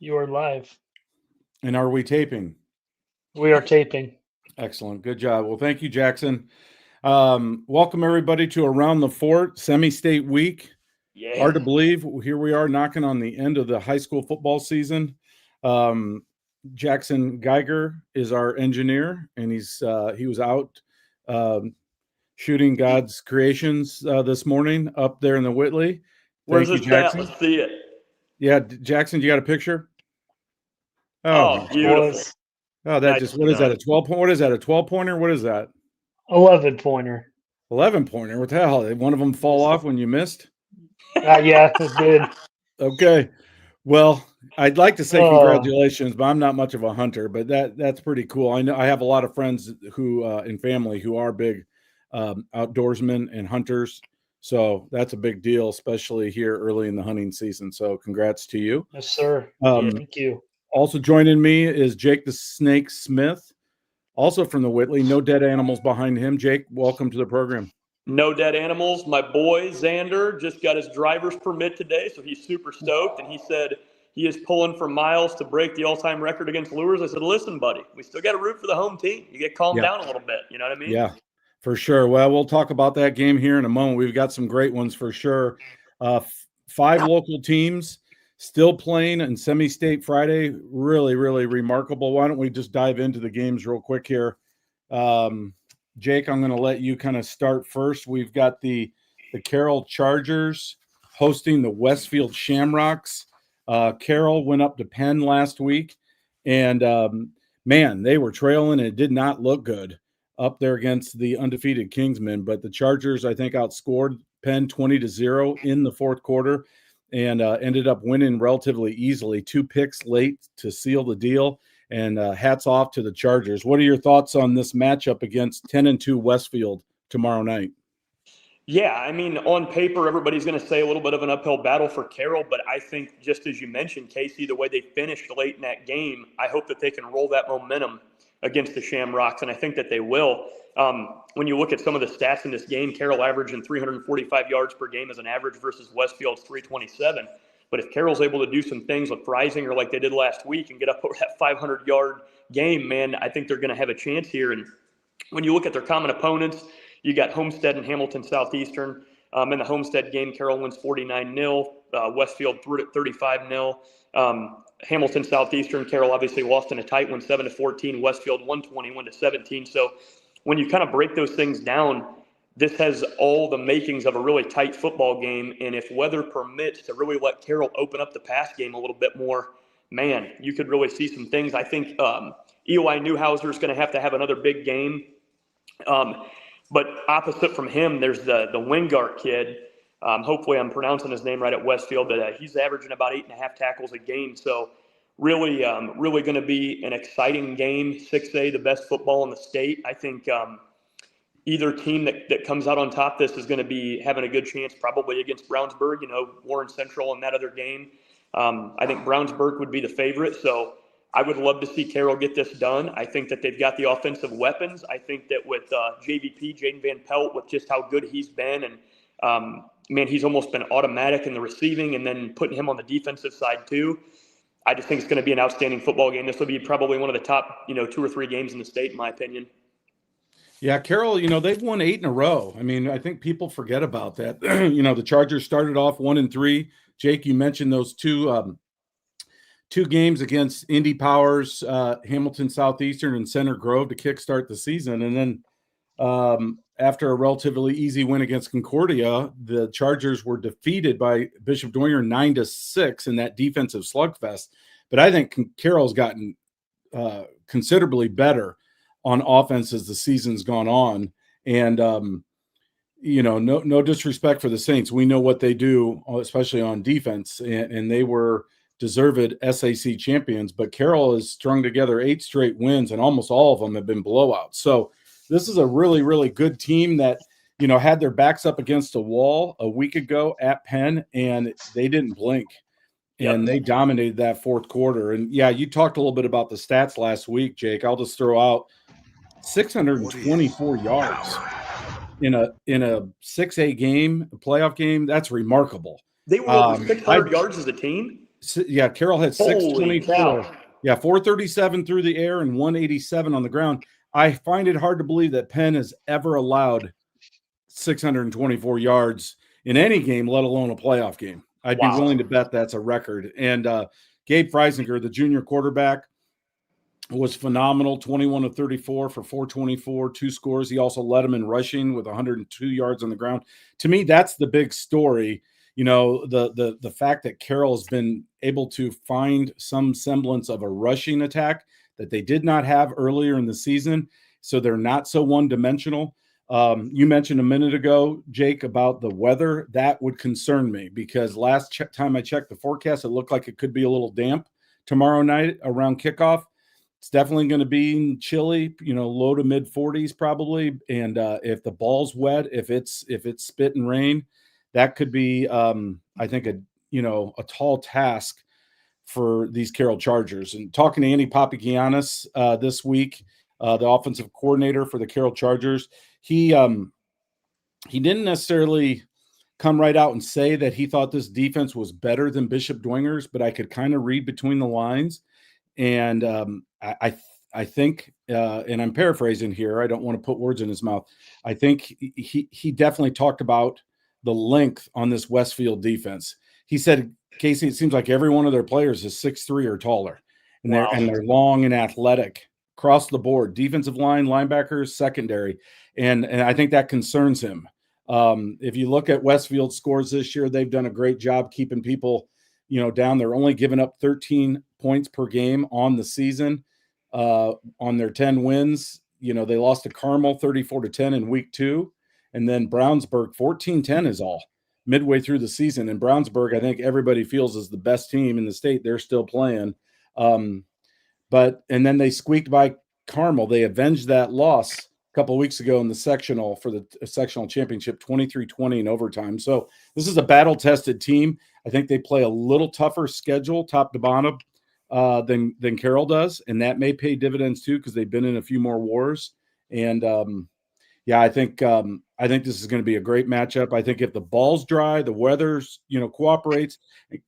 You are live. And are we taping? We are taping. Excellent. Good job. Well, thank you, Jackson. Welcome, everybody, to Around the Fort Semi-State Week. Yeah. Hard to believe. Here we are knocking on the end of the high school football season. Jackson Geiger is our engineer, and he was out shooting God's creations this morning up there in the Whitley. Where's Thank this you, Jackson. at? Let's see it. Yeah, Jackson, you got a picture? Oh, beautiful. Boys, Oh, that just, what is that, a 12 point? What is that, a 12-pointer? What is that? 11-pointer. 11-pointer? What the hell? Did one of them fall off when you missed? Yeah, it did. Okay. Well, I'd like to say congratulations, but I'm not much of a hunter, but that's pretty cool. I know I have a lot of friends who and family who are big outdoorsmen and hunters. So that's a big deal, especially here early in the hunting season. So congrats to you. Yes, sir. Thank you. Also joining me is Jake the Snake Smith, also from the Whitley. No dead animals behind him. Jake, welcome to the program. No dead animals. My boy Xander just got his driver's permit today, so he's super stoked. And he said he is pulling for miles to break the all-time record against lures. I said, listen, buddy, we still got to root for the home team. You get calmed down a little bit. You know what I mean? Yeah, for sure. Well, we'll talk about that game here in a moment. We've got some great ones for sure. 5 local teams still playing in Semi-State Friday. Really, really remarkable. Why don't we just dive into the games real quick here? Jake, I'm going to let you kind of start first. We've got the Carroll Chargers hosting the Westfield Shamrocks. Carroll went up to Penn last week, and man, they were trailing, and it did not look good up there against the undefeated Kingsmen. But the Chargers, I think, outscored Penn 20-0 in the fourth quarter and ended up winning relatively easily. 2 picks late to seal the deal. And hats off to the Chargers. What are your thoughts on this matchup against 10-2 Westfield tomorrow night? Yeah, I mean, on paper, everybody's going to say a little bit of an uphill battle for Carroll, but I think just as you mentioned, Casey, the way they finished late in that game, I hope that they can roll that momentum against the Shamrocks, and I think that they will. When you look at some of the stats in this game, Carroll averaging 345 yards per game as an average versus Westfield's 327. But if Carroll's able to do some things with Freisinger like they did last week and get up over that 500-yard game, man, I think they're going to have a chance here. And when you look at their common opponents, you got Homestead and Hamilton Southeastern. In the Homestead game, Carroll wins 49-0. Westfield 35-0. Hamilton Southeastern, Carroll obviously lost in a tight one, 7-14. Westfield 121-17. So when you kind of break those things down, this has all the makings of a really tight football game, and if weather permits to really let Carroll open up the pass game a little bit more, man, you could really see some things. I think Eli Newhouser is going to have another big game. But opposite from him, there's the Wingart kid. Hopefully I'm pronouncing his name right at Westfield, but he's averaging about 8.5 tackles a game. So really going to be an exciting game. 6A, the best football in the state. I think either team that comes out on top this is going to be having a good chance probably against Brownsburg, Warren Central in that other game. I think Brownsburg would be the favorite. So I would love to see Carroll get this done. I think that they've got the offensive weapons. I think that with JVP, Jaden Van Pelt, with just how good he's been, and man, he's almost been automatic in the receiving, and then putting him on the defensive side too. I just think it's going to be an outstanding football game. This will be probably one of the top, 2 or 3 games in the state, in my opinion. Yeah, Carroll, they've won 8 in a row. I mean, I think people forget about that. The Chargers started off 1-3. Jake, you mentioned those two games against Indy Powers, Hamilton Southeastern, and Center Grove to kickstart the season. And then after a relatively easy win against Concordia, the Chargers were defeated by Bishop Dwenger 9-6 in that defensive slugfest. But I think Carroll's gotten considerably better on offense as the season's gone on. And, no disrespect for the Saints. We know what they do, especially on defense, and they were deserved SAC champions. But Carroll has strung together 8 straight wins, and almost all of them have been blowouts. So this is a really, really good team that, had their backs up against a wall a week ago at Penn, and they didn't blink. And they dominated that fourth quarter. And, yeah, you talked a little bit about the stats last week, Jake. I'll just throw out 624 yards in a 6A game, a playoff game. That's remarkable. They were over 600 yards as a team? Yeah, Carroll had Holy 624. cow. Yeah, 437 through the air and 187 on the ground. I find it hard to believe that Penn has ever allowed 624 yards in any game, let alone a playoff game. I'd be willing to bet that's a record. And Gabe Freisinger, the junior quarterback, was phenomenal, 21 of 34 for 424, 2 scores. He also led them in rushing with 102 yards on the ground. To me, that's the big story. You know, the fact that Carroll has been able to find some semblance of a rushing attack that they did not have earlier in the season. So they're not so one-dimensional. You mentioned a minute ago, Jake, about the weather. That would concern me because last time I checked the forecast, it looked like it could be a little damp tomorrow night around kickoff. It's definitely going to be chilly, you know, low to mid 40s probably. And if the ball's wet, if it's spit and rain, that could be, I think, a tall task for these Carroll Chargers. And talking to Andy Papagiannis this week, the offensive coordinator for the Carroll Chargers, he didn't necessarily come right out and say that he thought this defense was better than Bishop Dwinger's, but I could kind of read between the lines. And I think, and I'm paraphrasing here, I don't want to put words in his mouth. I think he definitely talked about the length on this Westfield defense. He said, Casey, it seems like every one of their players is 6'3" or taller, and they're long and athletic across the board. Defensive line, linebackers, secondary, and I think that concerns him. If you look at Westfield's scores this year, they've done a great job keeping people, down. They're only giving up 13 points per game on the season. On their 10 wins, they lost to Carmel 34-10 in week 2, and then Brownsburg 14-10 is all midway through the season. And Brownsburg, I think everybody feels is the best team in the state. They're still playing. And then they squeaked by Carmel. They avenged that loss a couple of weeks ago in the sectional for the sectional championship, 23-20 in overtime. So this is a battle-tested team. I think they play a little tougher schedule, top to bottom, than Carroll does, and that may pay dividends too because they've been in a few more wars. And I think this is going to be a great matchup. I think if the ball's dry, the weather's cooperates,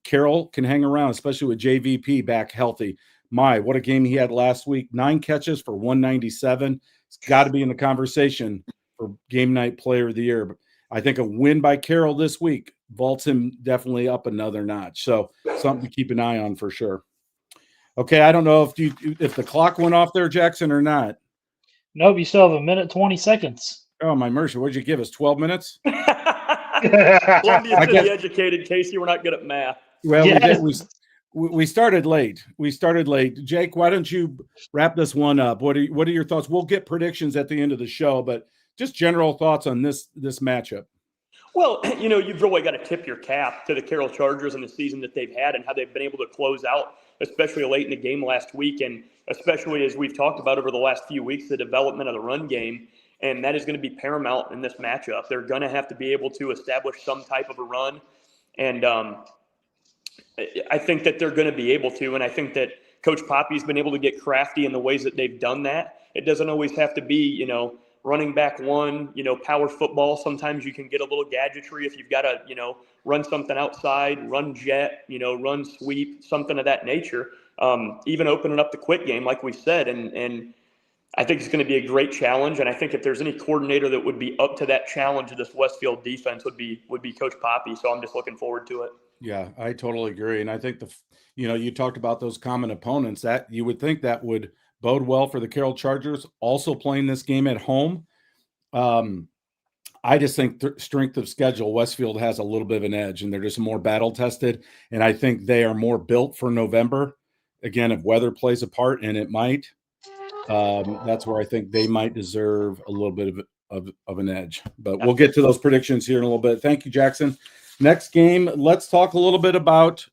Carroll can hang around, especially with JVP back healthy. What a game he had last week! 9 catches for 197. It's got to be in the conversation for game night player of the year. But I think a win by Carroll this week vaults him definitely up another notch. So something to keep an eye on for sure. Okay, I don't know if the clock went off there, Jackson, or not. Nope, you still have 1:20. Oh, my mercy. What did you give us, 12 minutes? Columbia City educated, Casey. We're not good at math. Well, yes. we started late. Jake, why don't you wrap this one up? What are your thoughts? We'll get predictions at the end of the show, but just general thoughts on this matchup. Well, you've really got to tip your cap to the Carroll Chargers and the season that they've had and how they've been able to close out, especially late in the game last week, and especially as we've talked about over the last few weeks, the development of the run game, and that is going to be paramount in this matchup. They're going to have to be able to establish some type of a run, and I think that they're going to be able to, and I think that Coach Poppy's been able to get crafty in the ways that they've done that. It doesn't always have to be, running back one, power football. Sometimes you can get a little gadgetry if you've got to, run something outside, run jet, run sweep, something of that nature. Even opening up the quick game, like we said, and I think it's going to be a great challenge. And I think if there's any coordinator that would be up to that challenge of this Westfield defense would be Coach Poppy. So I'm just looking forward to it. Yeah, I totally agree. And I think you talked about those common opponents that you would think that would bode well for the Carroll Chargers also playing this game at home. I just think strength of schedule, Westfield has a little bit of an edge, and they're just more battle tested. And I think they are more built for November. Again, if weather plays a part, and it might, that's where I think they might deserve a little bit of an edge. But we'll get to those predictions here in a little bit. Thank you, Jackson. Next game, let's talk a little bit about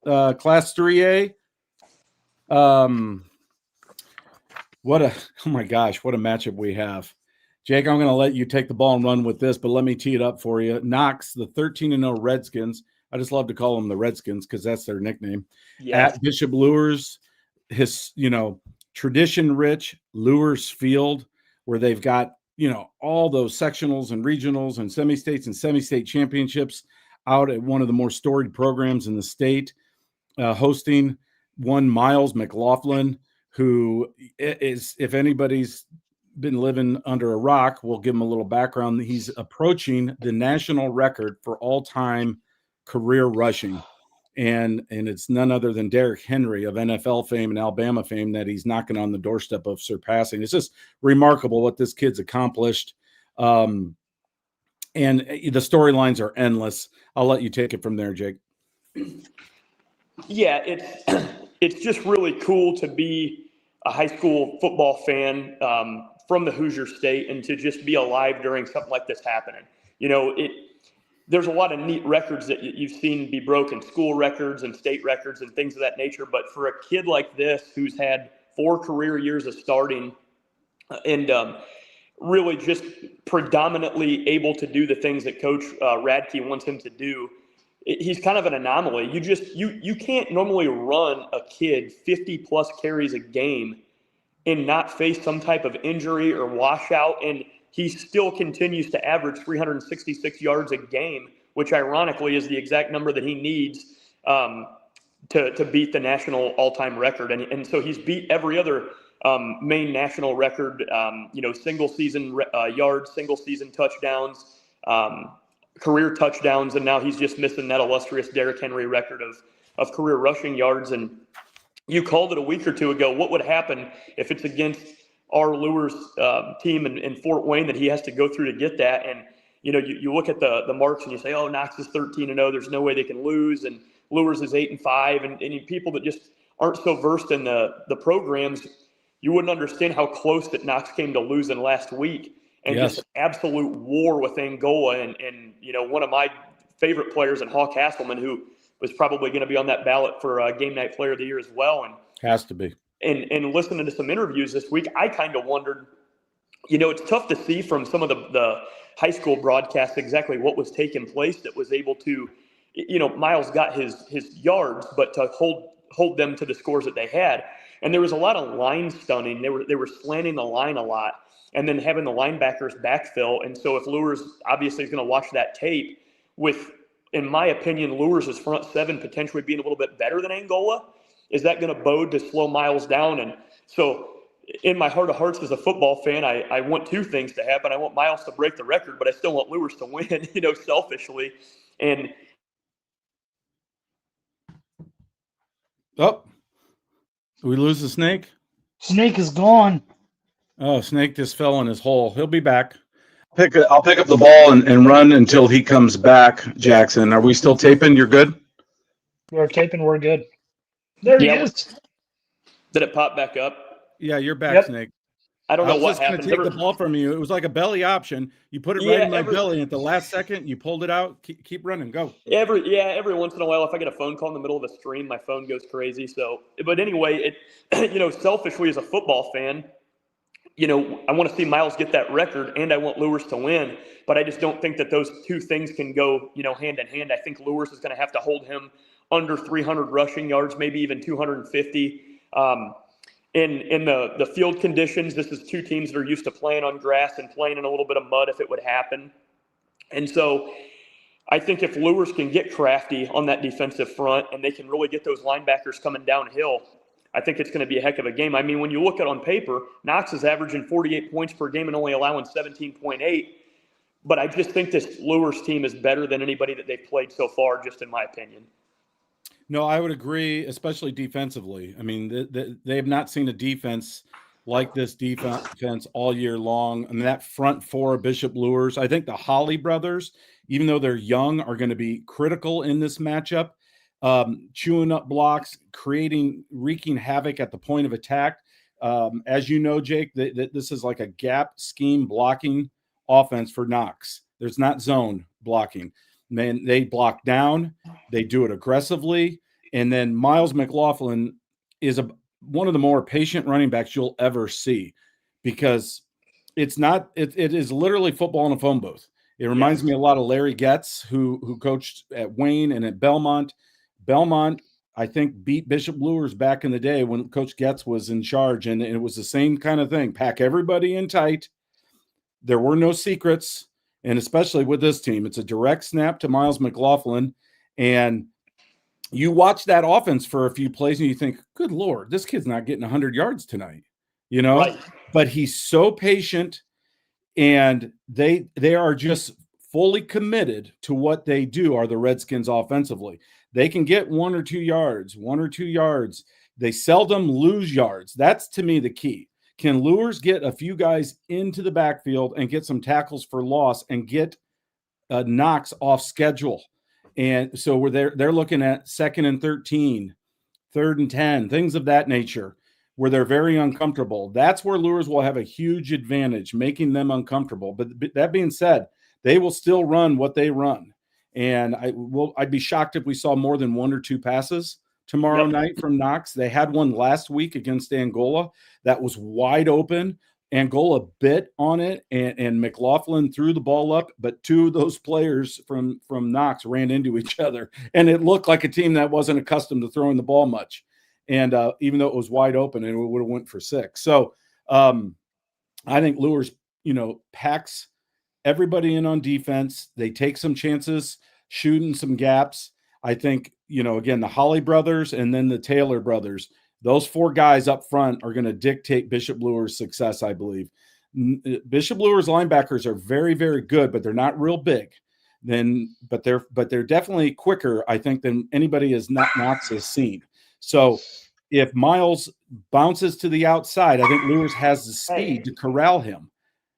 Class 3A. Oh my gosh, what a matchup we have. Jake, I'm going to let you take the ball and run with this, but let me tee it up for you. Knox, the 13-0 Redskins. I just love to call them the Redskins because that's their nickname. Yes. At Bishop Luers, his, tradition-rich Luers Field, where they've got, all those sectionals and regionals and semi-states and semi-state championships out at one of the more storied programs in the state. hosting one Miles McLaughlin, who is, if anybody's been living under a rock, we'll give him a little background. He's approaching the national record for all-time career rushing. And it's none other than Derrick Henry of NFL fame and Alabama fame that he's knocking on the doorstep of surpassing. It's just remarkable what this kid's accomplished. And the storylines are endless. I'll let you take it from there, Jake. Yeah, it's just really cool to be a high school football fan from the Hoosier State and to just be alive during something like this happening. You know, there's a lot of neat records that you've seen be broken, school records and state records and things of that nature. But for a kid like this who's had 4 career years of starting and really just predominantly able to do the things that Coach Radke wants him to do, he's kind of an anomaly. You can't normally run a kid 50-plus carries a game and not face some type of injury or washout, and he still continues to average 366 yards a game, which ironically is the exact number that he needs to beat the national all-time record. And so he's beat every other main national record, single season yards, single season touchdowns, career touchdowns, and now he's just missing that illustrious Derrick Henry record of career rushing yards. And you called it a week or two ago. What would happen if it's against our Luers team in Fort Wayne that he has to go through to get that? And, you look at the marks and you say, oh, Knox is 13-0. There's no way they can lose. And Luers is 8-5. And people that just aren't so versed in the programs, you wouldn't understand how close that Knox came to losing last week. And Yes. just an absolute war with Angola. And one of my favorite players in Hawk Hasselman, who was probably going to be on that ballot for Game Night Player of the Year as well. And Has to be. And listening to some interviews this week, I kind of wondered, it's tough to see from some of the high school broadcasts exactly what was taking place that was able to, Miles got his yards, but to hold them to the scores that they had. And there was a lot of line stunning. They were slanting the line a lot and then having the linebackers backfill. And so if Luers obviously is going to watch that tape with, in my opinion, Luers' front seven potentially being a little bit better than Angola, is that going to bode to slow Miles down? And so in my heart of hearts as a football fan, I want 2 things to happen. I want Miles to break the record, but I still want Luers to win, selfishly. And Oh, we lose the snake? Snake is gone. Oh, Snake just fell in his hole. He'll be back. I'll pick up the ball and run until he comes back, Jackson. Are we still taping? You're good? We're taping. We're good. There he Yeah. is. did it pop back up? Yeah, you're back, Yep. Snake. I don't I know was what just going happened. to take the ball from you. It was like a belly option. You put it right in my belly. At the last second, you pulled it out. Keep running. Go. Every once in a while, if I get a phone call in the middle of a stream, my phone goes crazy. So, but anyway, selfishly as a football fan, I want to see Miles get that record, and I want Luers to win. But I just don't think that those 2 things can go, hand in hand. I think Luers is going to have to hold him under 300 rushing yards, maybe even 250. In the field conditions, this is 2 teams that are used to playing on grass and playing in a little bit of mud if it would happen. And so I think if Luers can get crafty on that defensive front and they can really get those linebackers coming downhill, I think it's going to be a heck of a game. I mean, when you look at on paper, Knox is averaging 48 points per game and only allowing 17.8. But I just think this Luers team is better than anybody that they've played so far, just in my opinion. No, I would agree, especially defensively. I mean, they have not seen a defense like this defense all year long. I mean, that front 4 of Bishop Luers, I think the Holly brothers, even though they're young, are going to be critical in this matchup, chewing up blocks, wreaking havoc at the point of attack. As you know, Jake, this is like a gap scheme blocking offense for Knox. There's not zone blocking. Man, they block down, they do it aggressively, and then Miles McLaughlin is one of the more patient running backs you'll ever see, because it is literally football in a phone booth. It reminds me a lot of Larry Getz, who coached at Wayne and at Belmont. Belmont, I think, beat Bishop Luers back in the day when Coach Getz was in charge, and it was the same kind of thing. Pack everybody in tight. There were no secrets. And especially with this team, it's a direct snap to Miles McLaughlin. And you watch that offense for a few plays and you think, good Lord, this kid's not getting 100 yards tonight, Right. but he's so patient, and they are just fully committed to what they do, are the Redskins offensively. They can get 1 or 2 yards. They seldom lose yards. That's, to me, the key. Can Lures get a few guys into the backfield and get some tackles for loss and get Knox off schedule? And so they're looking at 2nd and 13, 3rd and 10, things of that nature, where they're very uncomfortable. That's where Lures will have a huge advantage, making them uncomfortable. But that being said, they will still run what they run. And I'd be shocked if we saw more than 1 or 2 passes tomorrow night from Knox. They had one last week against Angola that was wide open. Angola bit on it, and McLaughlin threw the ball up, but 2 of those players from Knox ran into each other, and it looked like a team that wasn't accustomed to throwing the ball much. And even though it was wide open, and it would have went for 6. So I think Lures, packs everybody in on defense. They take some chances, shooting some gaps. I think, again, the Holly brothers and then the Taylor brothers, those 4 guys up front are going to dictate Bishop Lures' success, I believe. Bishop Lures linebackers are very, very good, but they're not real big. But they're definitely quicker, I think, than anybody Knox has seen. So if Miles bounces to the outside, I think Lures has the speed to corral him.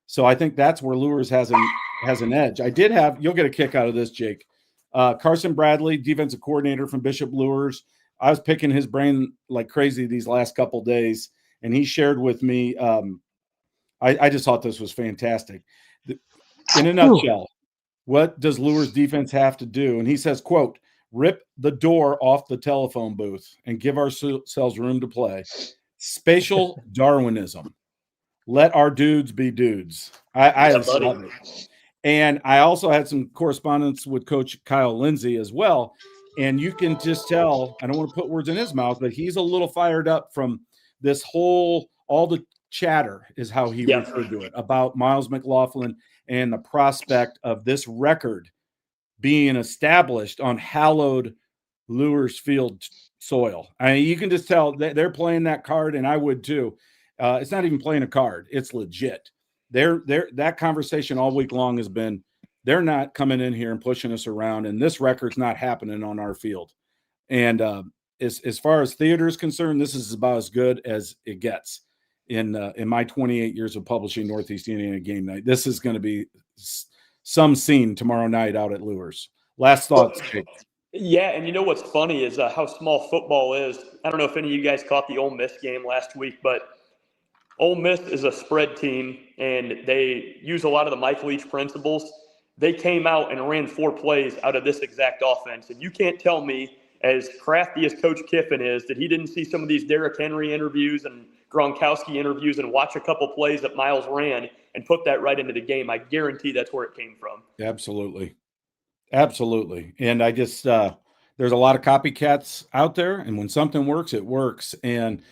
So I think that's where Lures has an edge. You'll get a kick out of this, Jake. Carson Bradley, defensive coordinator from Bishop Lures. I was picking his brain like crazy these last couple days, and he shared with me. I just thought this was fantastic. In a nutshell, what does Lures defense have to do? And he says, quote, rip the door off the telephone booth and give ourselves room to play. Spatial Darwinism. Let our dudes be dudes. I love it. And I also had some correspondence with Coach Kyle Lindsey as well. And you can just tell, I don't want to put words in his mouth, but he's a little fired up from this all the chatter is how he referred to it, about Miles McLaughlin and the prospect of this record being established on hallowed Lures Field soil. I mean, you can just tell that they're playing that card, and I would too. It's not even playing a card. It's legit. That conversation all week long has been, they're not coming in here and pushing us around, and this record's not happening on our field. And as far as theater is concerned, this is about as good as it gets in my 28 years of publishing Northeast Indiana Game Night. This is going to be some scene tomorrow night out at Lures. Last thoughts, Jake. Yeah, and what's funny is how small football is. I don't know if any of you guys caught the Ole Miss game last week, but Ole Miss is a spread team, and they use a lot of the Mike Leach principles. They came out and ran 4 plays out of this exact offense. And you can't tell me, as crafty as Coach Kiffin is, that he didn't see some of these Derrick Henry interviews and Gronkowski interviews and watch a couple plays that Miles ran and put that right into the game. I guarantee that's where it came from. Absolutely. And I just there's a lot of copycats out there, and when something works, it works. And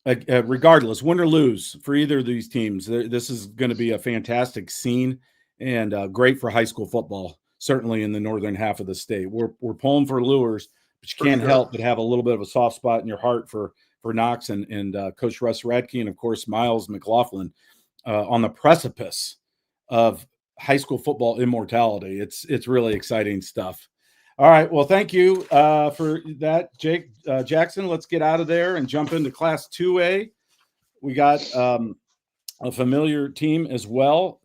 regardless, win or lose for either of these teams, this is going to be a fantastic scene and great for high school football, certainly in the northern half of the state. We're pulling for Lures, but you can't help but have a little bit of a soft spot in your heart for Knox and Coach Russ Radke, and of course Miles McLaughlin on the precipice of high school football immortality. It's really exciting stuff. All right. Well, thank you for that, Jake Jackson. Let's get out of there and jump into Class 2A. We got a familiar team as well.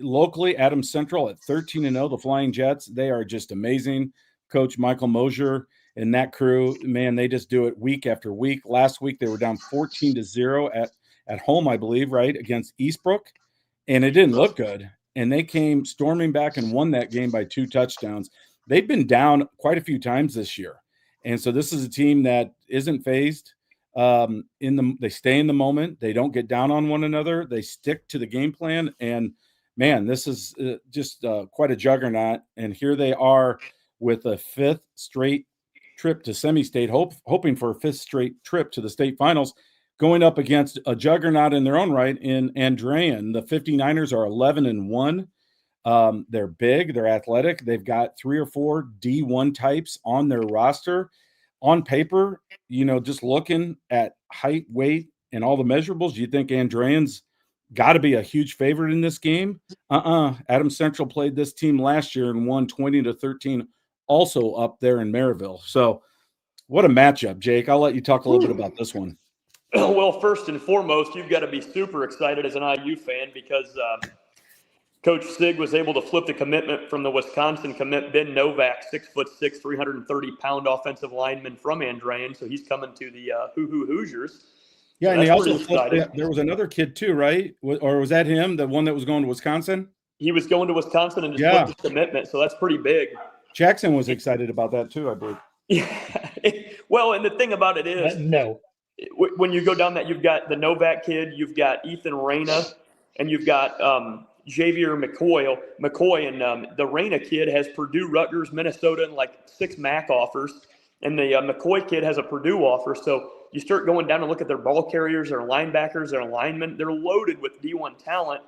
Locally, Adams Central at 13-0, the Flying Jets. They are just amazing. Coach Michael Mosier and that crew, man, they just do it week after week. Last week, they were down 14-0 at home, I believe, right, against Eastbrook. And it didn't look good. And they came storming back and won that game by 2 touchdowns. They've been down quite a few times this year. And so this is a team that isn't phased. They stay in the moment. They don't get down on one another. They stick to the game plan. And, man, this is just quite a juggernaut. And here they are with a 5th straight trip to semi-state, hoping for a 5th straight trip to the state finals, going up against a juggernaut in their own right in Andrean. The 59ers are 11-1. They're big. They're athletic. They've got 3 or 4 D1 types on their roster. on paper, just looking at height, weight, and all the measurables, you think Andrean's got to be a huge favorite in this game? Adams Central played this team last year and won 20-13, also up there in Maryville. So what a matchup, Jake. I'll let you talk a little bit about this one. Well, first and foremost, you've got to be super excited as an IU fan because Coach Sig was able to flip the commitment from the Wisconsin commit, Ben Novak, 6'6", 330-pound offensive lineman from Andrean. So he's coming to the Hoosiers. Yeah, so and he also exciting. There was another kid too, right? Or was that him, the one that was going to Wisconsin? He was going to Wisconsin and just flipped his commitment, so that's pretty big. Jackson was excited about that too, I believe. Yeah. Well, and the thing about it is, no. When you go down that, you've got the Novak kid, you've got Ethan Reyna, and you've got Javier McCoy, and the Reyna kid has Purdue, Rutgers, Minnesota, and like 6 MAC offers, and the McCoy kid has a Purdue offer. So you start going down and look at their ball carriers, their linebackers, their linemen. They're loaded with D1 talent.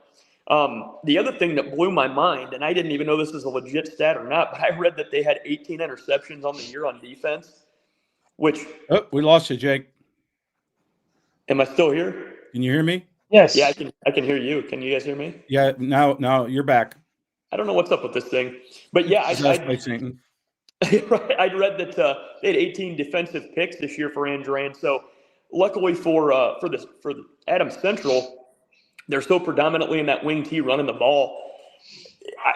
The other thing that blew my mind, and I didn't even know this is a legit stat or not, but I read that they had 18 interceptions on the year on defense, which – Oh, we lost you, Jake. Am I still here? Can you hear me? Yes. Yeah, I can hear you. Can you guys hear me? Yeah, now you're back. I don't know what's up with this thing. But yeah, I read that they had 18 defensive picks this year for Andrean. So luckily for the Adams Central, they're so predominantly in that wing T running the ball.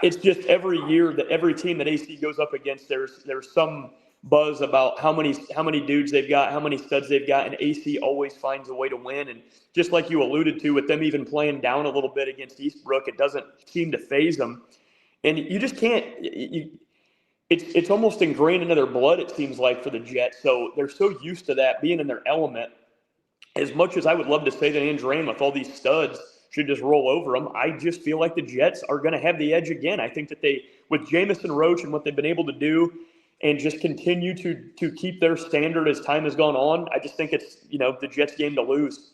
It's just every year that every team that AC goes up against, there's some buzz about how many dudes they've got, how many studs they've got, and AC always finds a way to win. And just like you alluded to, with them even playing down a little bit against Eastbrook, it doesn't seem to phase them. And you just can't. It's almost ingrained into their blood, it seems like, for the Jets. So they're so used to that being in their element. As much as I would love to say that Andrean, with all these studs, should just roll over them, I just feel like the Jets are going to have the edge again. I think that with Jamison Roach and what they've been able to do, and just continue to keep their standard as time has gone on, I just think it's the Jets' game to lose.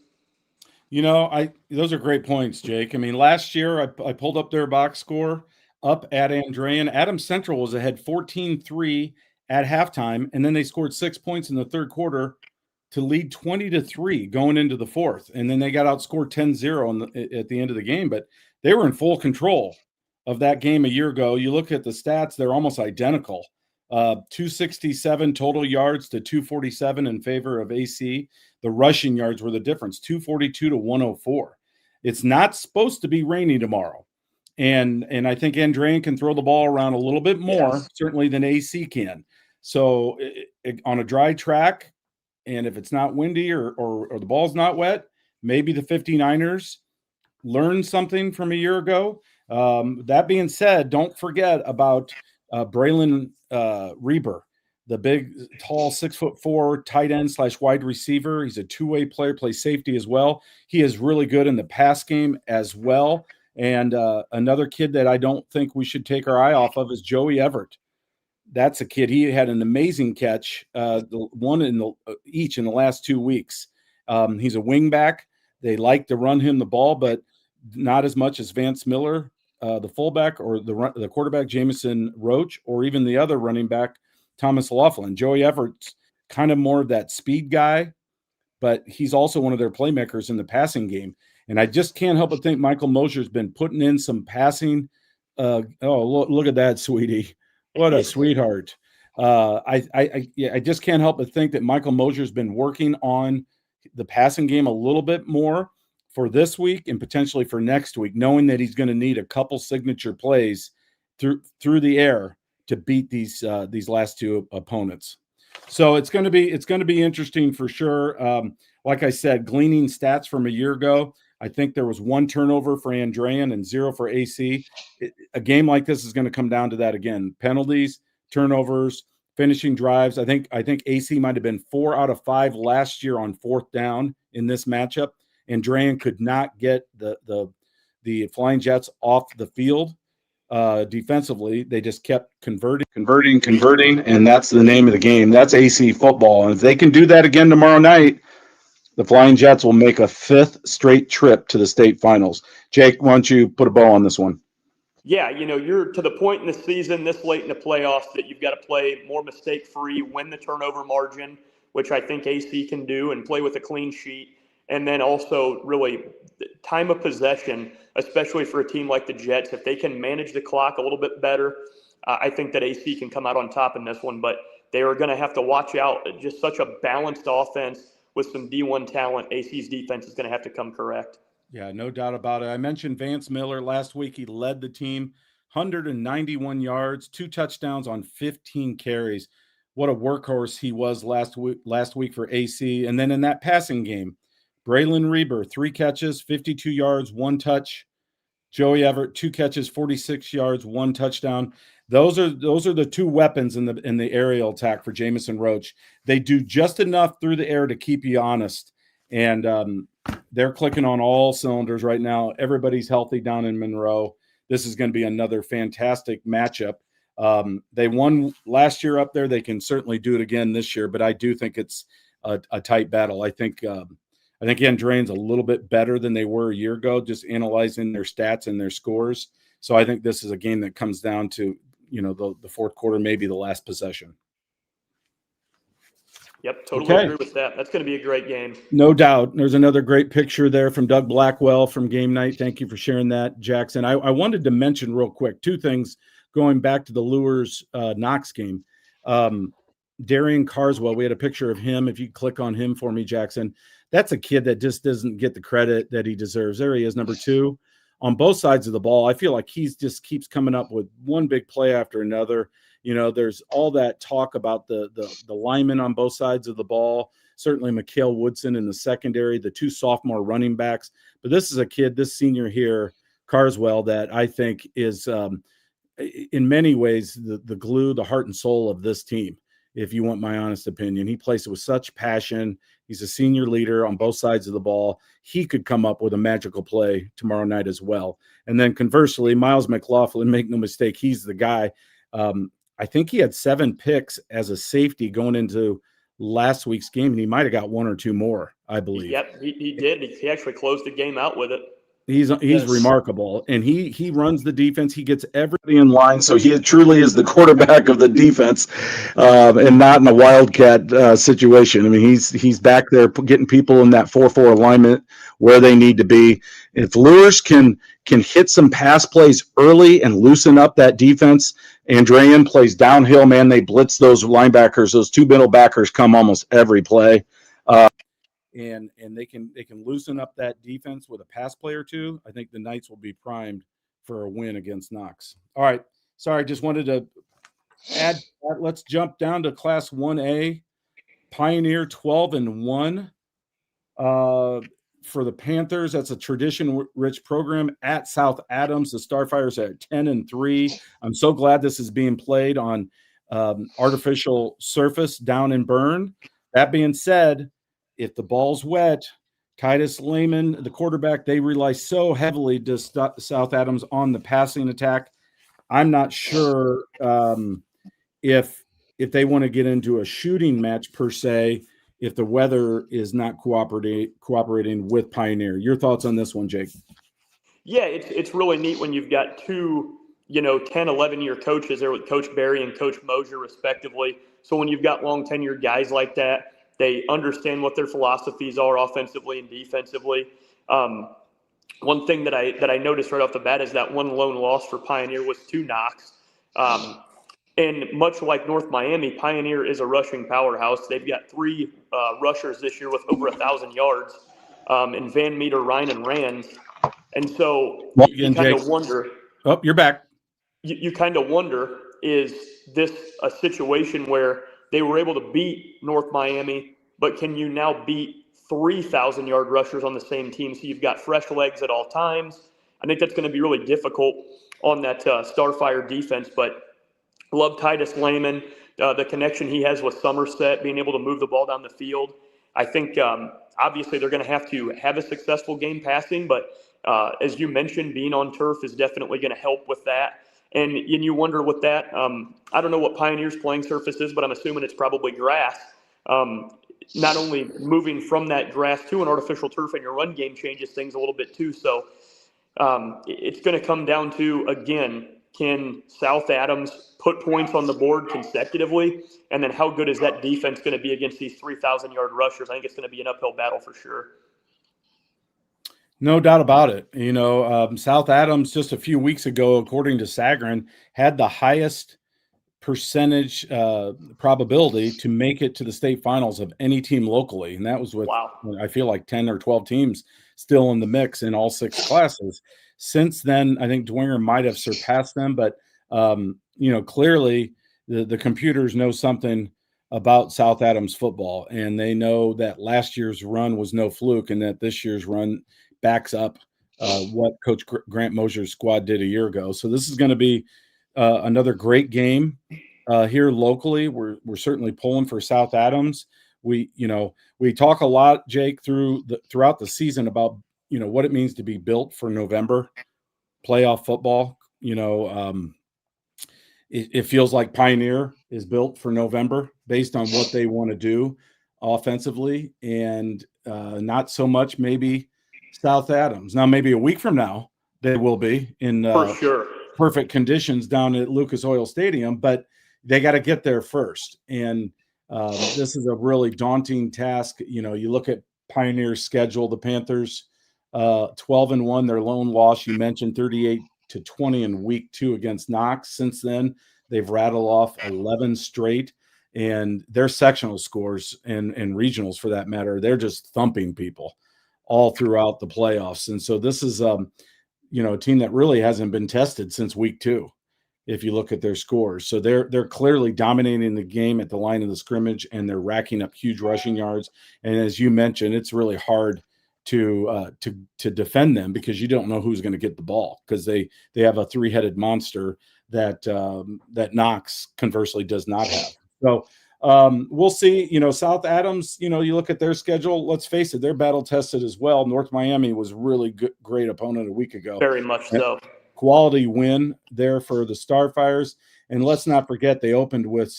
Those are great points, Jake. I mean, last year I pulled up their box score up at Andrean. Adams Central was ahead 14-3 at halftime, and then they scored 6 points in the third quarter to lead 20-3 going into the fourth. And then they got outscored 10-0 at the end of the game, but they were in full control of that game a year ago. You look at the stats, they're almost identical. 267 total yards to 247 in favor of AC. The rushing yards were the difference, 242 to 104. It's not supposed to be rainy tomorrow. And I think Andrean can throw the ball around a little bit more, certainly, than AC can. So on a dry track, and if it's not windy or the ball's not wet, maybe the 59ers learn something from a year ago. That being said, don't forget about Braylon Reber, the big, tall, 6'4" tight end / wide receiver. He's a two-way player, plays safety as well. He is really good in the pass game as well. And another kid that I don't think we should take our eye off of is Joey Everett. That's a kid. He had an amazing catch, each in the last 2 weeks. He's a wingback. They like to run him the ball, but not as much as Vance Miller, the fullback, or the quarterback, Jamison Roach, or even the other running back, Thomas Laughlin. Joey Everett's kind of more of that speed guy, but he's also one of their playmakers in the passing game. And I just can't help but think Michael Mosier's been putting in some passing. Look at that, sweetie. What a sweetheart. I just can't help but think that Michael Mosier's been working on the passing game a little bit more for this week and potentially for next week, knowing that he's going to need a couple signature plays through the air to beat these last two opponents. So it's going to be interesting for sure. Like I said, gleaning stats from a year ago, I think there was 1 turnover for Andrean and 0 for AC. A game like this is going to come down to that again: penalties, turnovers, finishing drives. I think AC might have been 4 out of 5 last year on 4th down in this matchup. Andrean could not get the Flying Jets off the field defensively. They just kept converting, and that's the name of the game. That's AC football. And if they can do that again tomorrow night, the Flying Jets will make a 5th straight trip to the state finals. Jake, why don't you put a bow on this one? Yeah, you're to the point in the season, this late in the playoffs, that you've got to play more mistake-free, win the turnover margin, which I think AC can do, and play with a clean sheet. And then also really time of possession, especially for a team like the Jets, if they can manage the clock a little bit better, I think that AC can come out on top in this one. But they are going to have to watch out. Just such a balanced offense with some D1 talent. AC's defense is going to have to come correct. Yeah, no doubt about it. I mentioned Vance Miller last week. He led the team, 191 yards, 2 touchdowns on 15 carries. What a workhorse he was last week for AC. And then in that passing game, Braylon Reber, 3 catches, 52 yards, 1 touch. Joey Everett, 2 catches, 46 yards, 1 touchdown. Those are the 2 weapons in the aerial attack for Jamison Roach. They do just enough through the air to keep you honest. And they're clicking on all cylinders right now. Everybody's healthy down in Monroe. This is going to be another fantastic matchup. They won last year up there. They can certainly do it again this year, but I do think it's a tight battle. I think Andrean's a little bit better than they were a year ago, just analyzing their stats and their scores. So I think this is a game that comes down to, the fourth quarter, maybe the last possession. Yep, totally agree with that. That's going to be a great game. No doubt. There's another great picture there from Doug Blackwell from Game Night. Thank you for sharing that, Jackson. I wanted to mention real quick 2 things going back to the Lures Knox game. Darian Carswell, we had a picture of him. If you click on him for me, Jackson, that's a kid that just doesn't get the credit that he deserves. There he is, number 2. On both sides of the ball, I feel like he's just keeps coming up with one big play after another. There's all that talk about the linemen on both sides of the ball. Certainly Mikael Woodson in the secondary, the 2 sophomore running backs. But this is a kid, this senior here, Carswell, that I think is in many ways the glue, the heart and soul of this team, if you want my honest opinion. He plays with such passion. He's a senior leader on both sides of the ball. He could come up with a magical play tomorrow night as well. And then conversely, Miles McLaughlin, make no mistake, he's the guy. I think he had 7 picks as a safety going into last week's game, and he might have got 1 or 2 more, I believe. Yep, he did. He actually closed the game out with it. He's remarkable, and he runs the defense. He gets everybody in line, so he truly is the quarterback of the defense, and not in a wildcat situation. I mean, he's back there getting people in that 4-4 alignment where they need to be. If Lures can hit some pass plays early and loosen up that defense, Andrean plays downhill. Man, they blitz those linebackers. Those 2 middle backers come almost every play. And they can loosen up that defense with a pass play or 2. I think the Knights will be primed for a win against Knox. All right. Sorry, just wanted to add that. Let's jump down to Class 1A. Pioneer 12-1. For the Panthers, that's a tradition-rich program at South Adams. The Starfires are at 10-3. I'm so glad this is being played on artificial surface down in Bern. That being said, if the ball's wet, Titus Lehman, the quarterback, they rely so heavily to South Adams on the passing attack. I'm not sure if they want to get into a shooting match per se, if the weather is not cooperating with Pioneer. Your thoughts on this one, Jake? Yeah, it's really neat when you've got 2, 10, 11-year coaches there with Coach Barry and Coach Mosier, respectively. So when you've got long tenured guys like that, they understand what their philosophies are offensively and defensively. One thing that I noticed right off the bat is that one lone loss for Pioneer was to Knox. And much like North Miami, Pioneer is a rushing powerhouse. They've got 3 rushers this year with over 1,000 yards in Van Meter, Ryan, and Rands. And so you kind of wonder. Oh, you're back. You kind of wonder, is this a situation where they were able to beat North Miami, but can you now beat 3,000-yard rushers on the same team? So you've got fresh legs at all times. I think that's going to be really difficult on that Starfire defense, but love Titus Lehman, the connection he has with Somerset, being able to move the ball down the field. I think obviously they're going to have a successful game passing, but as you mentioned, being on turf is definitely going to help with that. And you wonder with that, I don't know what Pioneer's playing surface is, but I'm assuming it's probably grass. Not only moving from that grass to an artificial turf in your run game changes things a little bit too. So It's going to come down to, again, can South Adams put points on the board consecutively? And then how good is that defense going to be against these 3,000-yard rushers? I think it's going to be an uphill battle for sure. No doubt about it. South Adams just a few weeks ago, according to Sagarin, had the highest percentage probability to make it to the state finals of any team locally. And that was with, I feel like 10 or 12 teams still in the mix in all 6 classes. Since then, I think Dwenger might have surpassed them, but clearly the computers know something about South Adams football, and they know that last year's run was no fluke and that this year's run backs up what Coach Grant Mosier's squad did a year ago. So this is going to be another great game here locally. We're certainly pulling for South Adams. We talk a lot, Jake, throughout the season about what it means to be built for November playoff football. It feels like Pioneer is built for November based on what they want to do offensively, and not so much maybe South Adams. Now, maybe a week from now, they will be in for sure perfect conditions down at Lucas Oil Stadium, but they got to get there first. And this is a really daunting task. You look at Pioneer's schedule, the Panthers, 12-1, their lone loss. You mentioned 38-20 in week 2 against Knox. Since then, they've rattled off 11 straight, and their sectional scores and regionals, for that matter, they're just thumping people all throughout the playoffs. And so this is a team that really hasn't been tested since week 2, if you look at their scores. So they're clearly dominating the game at the line of the scrimmage, and they're racking up huge rushing yards. And as you mentioned, it's really hard to defend them because you don't know who's going to get the ball, because they have a 3-headed monster that Knox conversely does not have. So we'll see. South Adams, you look at their schedule, let's face it, they're battle tested as well. North Miami was really great opponent a week ago. Very much so. Quality win there for the Starfires. And let's not forget, they opened with,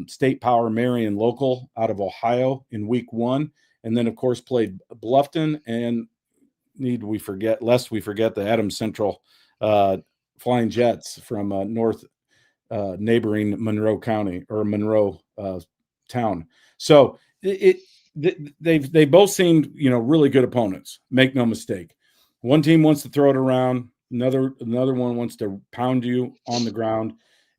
State Power Marion Local out of Ohio in week 1. And then, of course, played Bluffton, and lest we forget the Adams Central Flying Jets from neighboring Monroe County or Monroe town. So they both seemed really good opponents. Make no mistake. One team wants to throw it around, another one wants to pound you on the ground.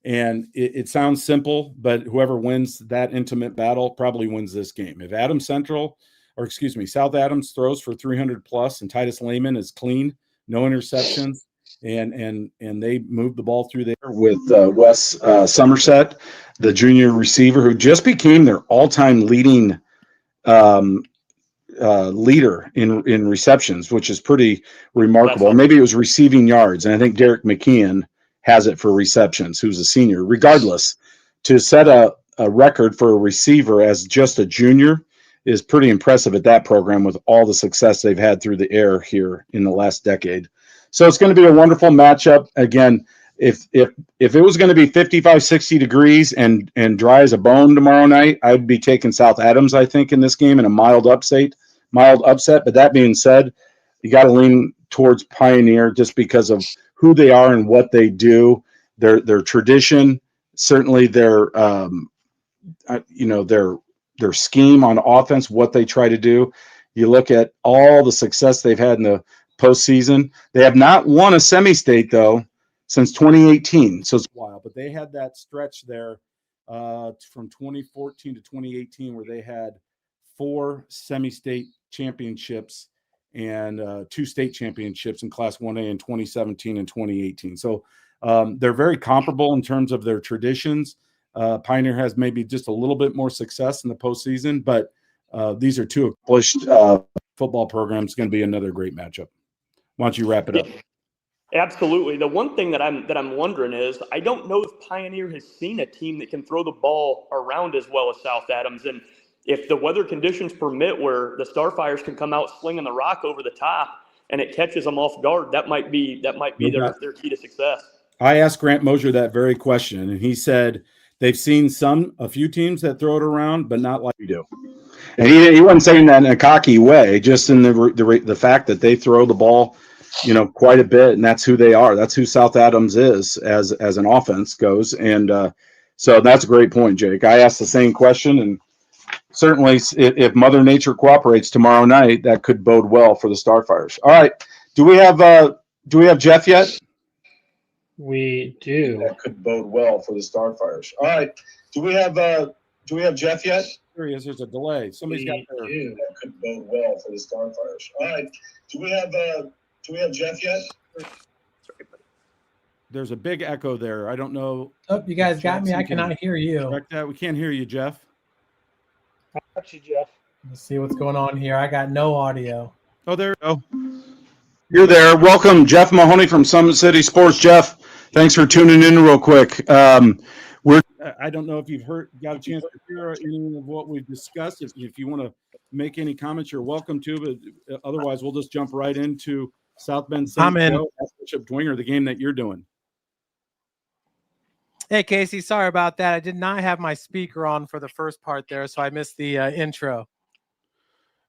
And it sounds simple, but whoever wins that intimate battle probably wins this game. If South Adams throws for 300 plus and Titus Lehman is clean, no interceptions, and they move the ball through there with Wes Somerset, the junior receiver who just became their all-time leading leader in receptions, which is pretty remarkable. Maybe it was receiving yards, and I think Derek McKeon has it for receptions, who's a senior. Regardless, to set a record for a receiver as just a junior is pretty impressive at that program with all the success they've had through the air here in the last decade. So it's going to be a wonderful matchup. Again, if it was going to be 55, 60 degrees and dry as a bone tomorrow night, I'd be taking South Adams, I think, in this game in a mild upset. But that being said, you got to lean towards Pioneer just because of who they are and what they do, their tradition, certainly their scheme on offense, what they try to do. You look at all the success they've had in the postseason. They have not won a semi-state though since 2018, so it's a while. But they had that stretch there from 2014 to 2018 where they had 4 semi-state championships and 2 state championships in Class 1A in 2017 and 2018. So they're very comparable in terms of their traditions. Pioneer has maybe just a little bit more success in the postseason, but these are 2 accomplished football programs. It's going to be another great matchup. Why don't you wrap it up? Absolutely. The one thing that I'm wondering is I don't know if Pioneer has seen a team that can throw the ball around as well as South Adams, and if the weather conditions permit where the Starfires can come out slinging the rock over the top and it catches them off guard, that might be their key to success. I asked Grant Mosier that very question, and he said they've seen a few teams that throw it around, but not like we do. And he wasn't saying that in a cocky way, just in the fact that they throw the ball quite a bit, and that's who they are. That's who South Adams is as an offense goes. And so that's a great point, Jake. I asked the same question, and certainly if Mother Nature cooperates tomorrow night, that could bode well for the Starfires. All right, do we have Jeff yet? We do. That could bode well for the Starfires. All right, do we have Jeff yet? There he is. There's a delay. Somebody's got their. That could bode well for the Starfires. All right, do we have Jeff yet? There's a big echo there. I don't know. Oh, you guys got me. I cannot hear you. Correct that. We can't hear you, Jeff. I got you, Jeff. Let's see what's going on here. I got no audio. Oh, there we go. You're there. Welcome, Jeff Mahoney from Summit City Sports. Jeff, thanks for tuning in real quick. I don't know if you've got a chance to hear any of what we've discussed. If you want to make any comments, you're welcome to, but otherwise we'll just jump right into South Bend St. Joe at Bishop Dwenger, the game that you're doing. Hey, Casey, sorry about that. I did not have my speaker on for the first part there, so I missed the intro.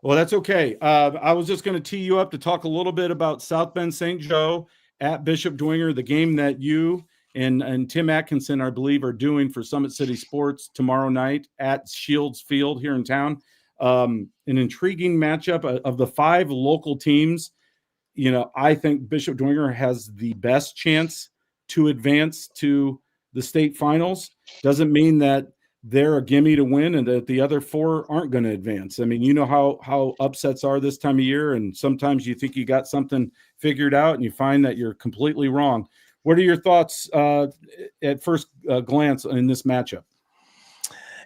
Well, that's okay. I was just going to tee you up to talk a little bit about South Bend St. Joe at Bishop Dwenger, the game that you and Tim Atkinson, I believe, are doing for Summit City Sports tomorrow night at Shields Field here in town. An intriguing matchup of the 5 local teams. I think Bishop Dwenger has the best chance to advance to the state finals. Doesn't mean that they're a gimme to win and that the other 4 aren't going to advance. I mean, you know how upsets are this time of year, and sometimes you think you got something figured out and you find that you're completely wrong. What are your thoughts at first glance in this matchup?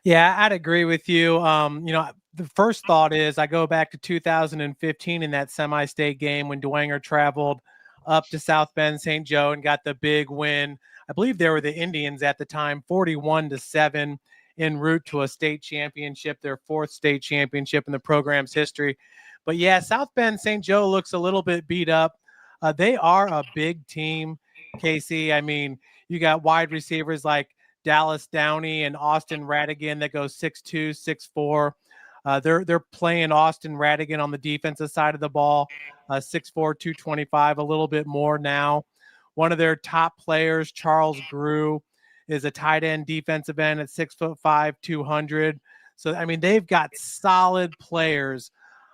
Yeah, I'd agree with you. The first thought is I go back to 2015 in that semi-state game when Dwenger traveled up to South Bend St. Joe and got the big win. I believe they were the Indians at the time, 41-7 en route to a state championship, their 4th state championship in the program's history. But yeah, South Bend St. Joe looks a little bit beat up. They are a big team, Casey. I mean, you got wide receivers like Dallas Downey and Austin Radigan that go 6'2", 6'4". They're playing Austin Radigan on the defensive side of the ball, 6'4", 225, a little bit more now. One of their top players, Charles Grew, is a tight end defensive end at 6'5", 200. So, I mean, they've got solid players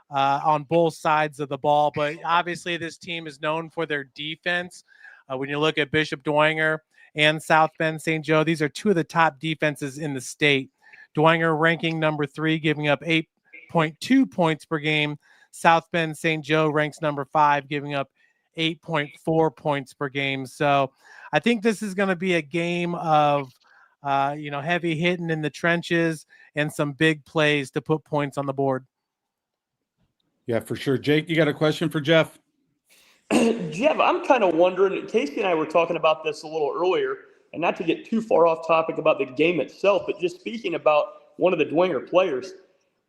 on both sides of the ball. But obviously this team is known for their defense. When you look at Bishop Dwenger and South Bend St. Joe, these are 2 of the top defenses in the state. Dwenger ranking number 3, giving up 8.2 points per game. South Bend St. Joe ranks number 5, giving up 8.4 points per game. So I think this is going to be a game of, heavy hitting in the trenches and some big plays to put points on the board. Yeah, for sure. Jake, you got a question for Jeff? Jeff, I'm kind of wondering, Casey and I were talking about this a little earlier, and not to get too far off topic about the game itself, but just speaking about one of the Dwenger players.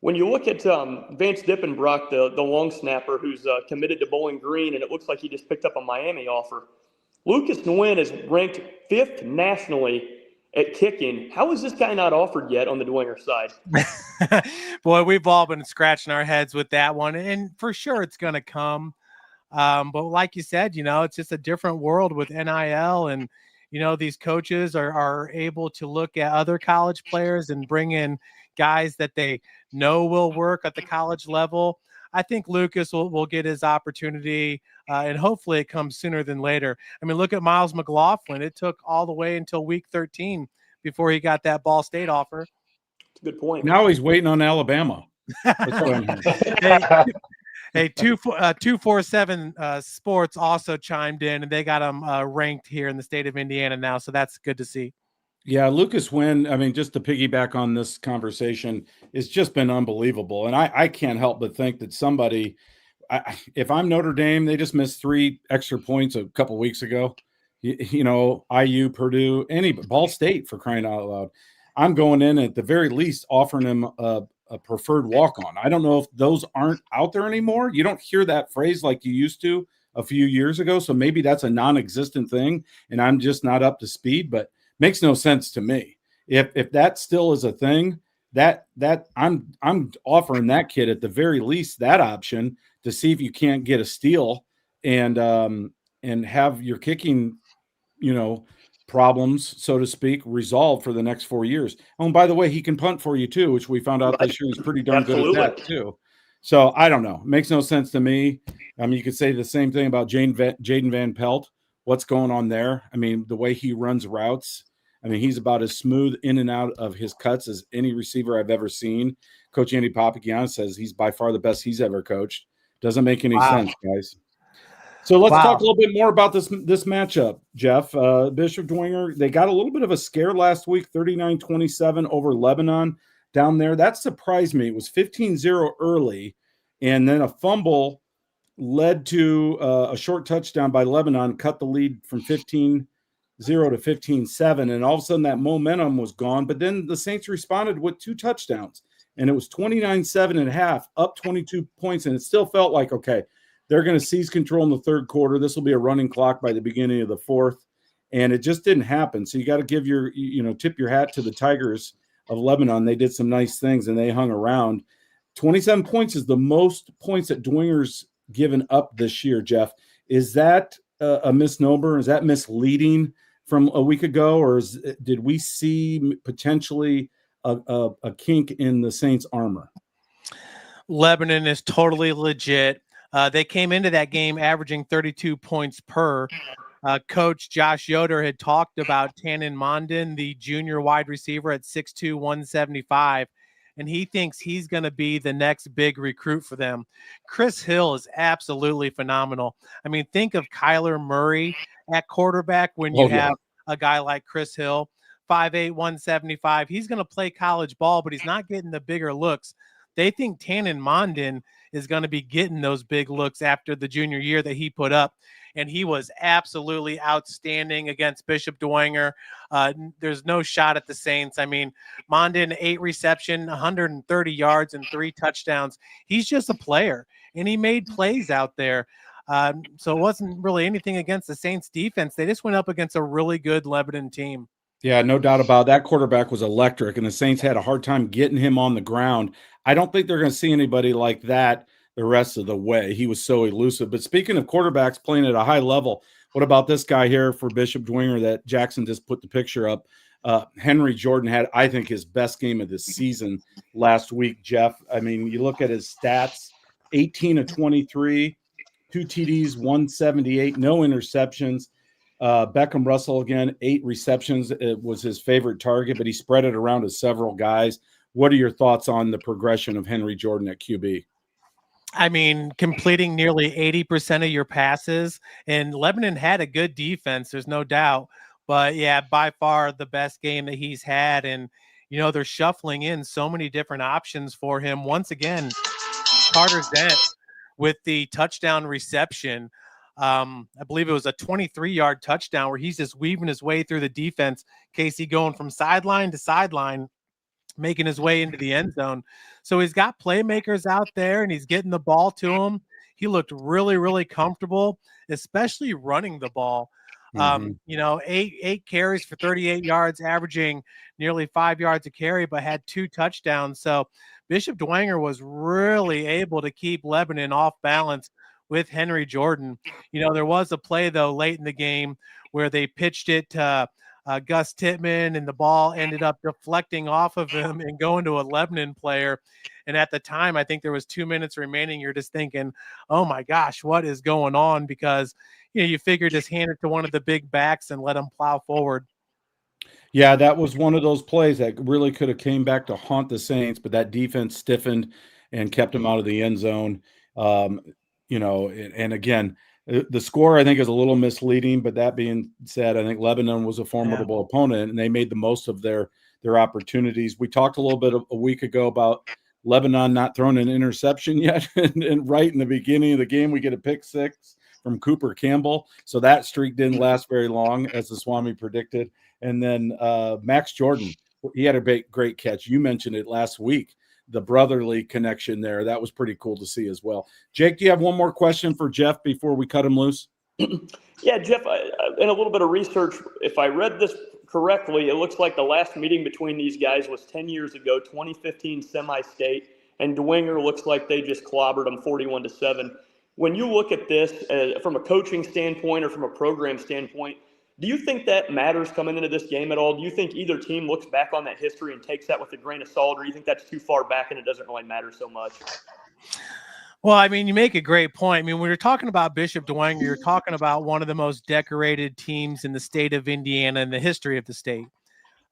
When you look at Vance Dippenbrock, the long snapper who's committed to Bowling Green, and it looks like he just picked up a Miami offer. Lucas Nguyen is ranked 5th nationally at kicking. How is this guy not offered yet on the Dwenger side? Boy, we've all been scratching our heads with that one, and for sure it's going to come. But like you said, it's just a different world with NIL, and these coaches are able to look at other college players and bring in guys that they know will work at the college level. I think Lucas will get his opportunity, and hopefully it comes sooner than later. I mean, look at Miles McLaughlin. It took all the way until week 13 before he got that Ball State offer. That's a good point. Now he's waiting on Alabama. Hey, 247 Sports also chimed in, and they got him ranked here in the state of Indiana now, so that's good to see. Yeah, Lucas Nguyen, I mean, just to piggyback on this conversation, it's just been unbelievable. And I can't help but think that somebody, if I'm Notre Dame, they just missed 3 extra points a couple weeks ago. IU, Purdue, Ball State, for crying out loud. I'm going in at the very least offering him a preferred walk-on. I don't know if those aren't out there anymore. You don't hear that phrase like you used to a few years ago. So maybe that's a non-existent thing and I'm just not up to speed, but makes no sense to me. If that still is a thing, that I'm offering that kid at the very least that option to see if you can't get a steal and have your kicking, problems, so to speak, resolved for the next 4 years. Oh, and by the way, he can punt for you too, which we found out this year he's pretty darn good at that too. So I don't know. It makes no sense to me. You could say the same thing about Jaden Van Pelt. What's going on there? I mean, the way he runs routes. I mean, he's about as smooth in and out of his cuts as any receiver I've ever seen. Coach Andy Papagian says he's by far the best he's ever coached. Doesn't make any sense, guys. So let's talk a little bit more about this matchup, Jeff. Bishop Dwenger, they got a little bit of a scare last week, 39-27 over Lebanon down there. That surprised me. It was 15-0 early, and then a fumble led to a short touchdown by Lebanon, cut the lead from 15-0 to 15-7, and all of a sudden that momentum was gone. But then the Saints responded with 2 touchdowns, and it was 29-7 at half, up 22 points, and it still felt like, okay, they're going to seize control in the third quarter. This will be a running clock by the beginning of the fourth, and it just didn't happen. So you got to give tip your hat to the Tigers of Lebanon. They did some nice things, and they hung around. 27 points is the most points that Dwenger's given up this year, Jeff. Is that a misnomer? Is that misleading from a week ago, or did we see potentially a kink in the Saints' armor? Lebanon is totally legit. They came into that game averaging 32 points per. Coach Josh Yoder had talked about Tannen Mondin, the junior wide receiver at 6'2", 175, and he thinks he's going to be the next big recruit for them. Chris Hill is absolutely phenomenal. I mean, think of Kyler Murray at quarterback when you have a guy like Chris Hill, 5'8", 175. He's going to play college ball, but he's not getting the bigger looks. They think Tannen Mondin is going to be getting those big looks after the junior year that he put up. And he was absolutely outstanding against Bishop Dwenger. There's no shot at the Saints. I mean, Mondin, 8 reception, 130 yards, and 3 touchdowns. He's just a player, and he made plays out there. So it wasn't really anything against the Saints defense. They just went up against a really good Lebanon team. Yeah, no doubt about it. That quarterback was electric, and the Saints had a hard time getting him on the ground. I don't think they're going to see anybody like that the rest of the way. He was so elusive. But speaking of quarterbacks playing at a high level, what about this guy here for Bishop Dwenger that Jackson just put the picture up? Henry Jordan had, I think, his best game of the season last week, Jeff. I mean, you look at his stats, 18 of 23, 2 TDs, 178, no interceptions. Beckham Russell, again, 8 receptions. It was his favorite target, but he spread it around to several guys. What are your thoughts on the progression of Henry Jordan at QB? I mean, completing nearly 80% of your passes, and Lebanon had a good defense, there's no doubt. But, yeah, by far the best game that he's had. And, they're shuffling in so many different options for him. Once again, Carter Zent with the touchdown reception. I believe it was a 23-yard touchdown where he's just weaving his way through the defense. Casey going from sideline to sideline, making his way into the end zone. So he's got playmakers out there, and he's getting the ball to him. He looked really, really comfortable, especially running the ball. 8 carries for 38 yards, averaging nearly 5 yards a carry, but had 2 touchdowns. So Bishop Dwenger was really able to keep Lebanon off balance with Henry Jordan. There was a play, though, late in the game where they pitched it to Gus Tittman, and the ball ended up deflecting off of him and going to a Lebanon player. And at the time, I think there was 2 minutes remaining. You're just thinking, oh my gosh, what is going on? Because, you figure just hand it to one of the big backs and let him plow forward. Yeah, that was one of those plays that really could have came back to haunt the Saints, but that defense stiffened and kept him out of the end zone. And again, the score, I think, is a little misleading, but that being said, I think Lebanon was a formidable opponent, and they made the most of their opportunities. We talked a little bit a week ago about Lebanon not throwing an interception yet, and right in the beginning of the game, we get a pick 6 from Cooper Campbell. So that streak didn't last very long, as the Swami predicted. And then Max Jordan, he had a great catch. You mentioned it last week. The brotherly connection there. That was pretty cool to see as well. Jake, do you have one more question for Jeff before we cut him loose? Yeah, Jeff, in a little bit of research, if I read this correctly, it looks like the last meeting between these guys was 10 years ago, 2015 semi-state, and Dwenger looks like they just clobbered them 41-7. When you look at this from a coaching standpoint or from a program standpoint, do you think that matters coming into this game at all? Do you think either team looks back on that history and takes that with a grain of salt, or do you think that's too far back and it doesn't really matter so much? Well, I mean, you make a great point. I mean, when you're talking about Bishop Dwenger, you're talking about one of the most decorated teams in the state of Indiana in the history of the state.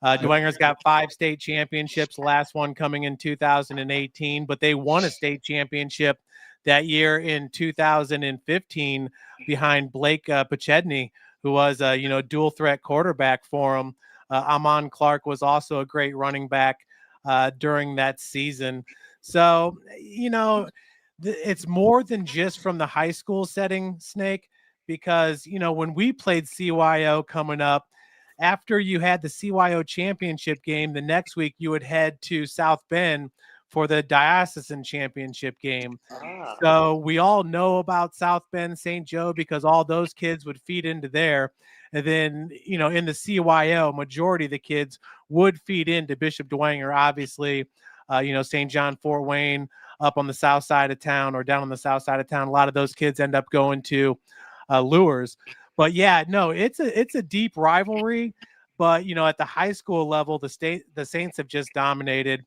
Dwenger's got 5 state championships, the last one coming in 2018, but they won a state championship that year in 2015 behind Blake Pachedny, who was a dual threat quarterback for him. Amon Clark was also a great running back during that season. So, it's more than just from the high school setting, Snake, because, when we played CYO coming up, after you had the CYO championship game, the next week you would head to South Bend for the diocesan championship game. So we all know about South Bend St. Joe because all those kids would feed into there. And then, in the CYO, majority of the kids would feed into Bishop Dwenger, obviously, St. John, Fort Wayne, up on the south side of town or down on the south side of town. A lot of those kids end up going to Lures. But yeah, no, it's a deep rivalry. But at the high school level, the Saints have just dominated.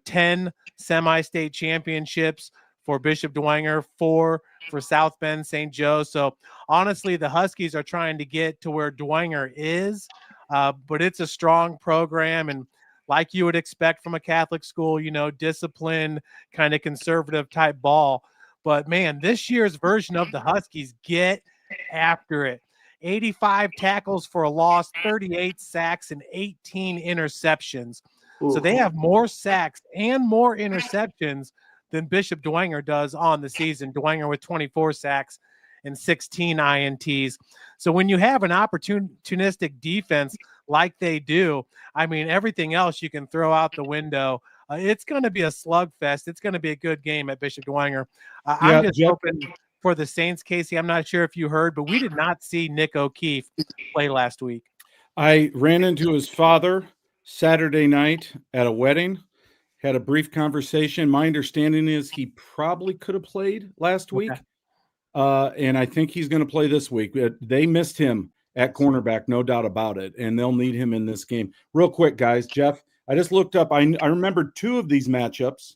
10 semi-state championships for Bishop Dwenger, 4 for South Bend St. Joe. So honestly, the Huskies are trying to get to where Dwenger is, but it's a strong program, and like you would expect from a Catholic school, disciplined, kind of conservative type ball. But man, this year's version of the Huskies get after it. 85 tackles for a loss, 38 sacks, and 18 interceptions. Ooh. So they have more sacks and more interceptions than Bishop Dwenger does on the season. Dwenger with 24 sacks and 16 INTs. So when you have an opportunistic defense like they do, I mean, everything else you can throw out the window. It's going to be a slugfest. It's going to be a good game at Bishop Dwenger. I'm just hoping for the Saints, Casey. I'm not sure if you heard, but we did not see Nick O'Keefe play last week. I ran into his father Saturday night at a wedding, had a brief conversation. My understanding is he probably could have played last week. And I think he's going to play this week. They missed him at cornerback, no doubt about it. And they'll need him in this game. Real quick, guys, Jeff, I just looked up. I remembered 2 of these matchups,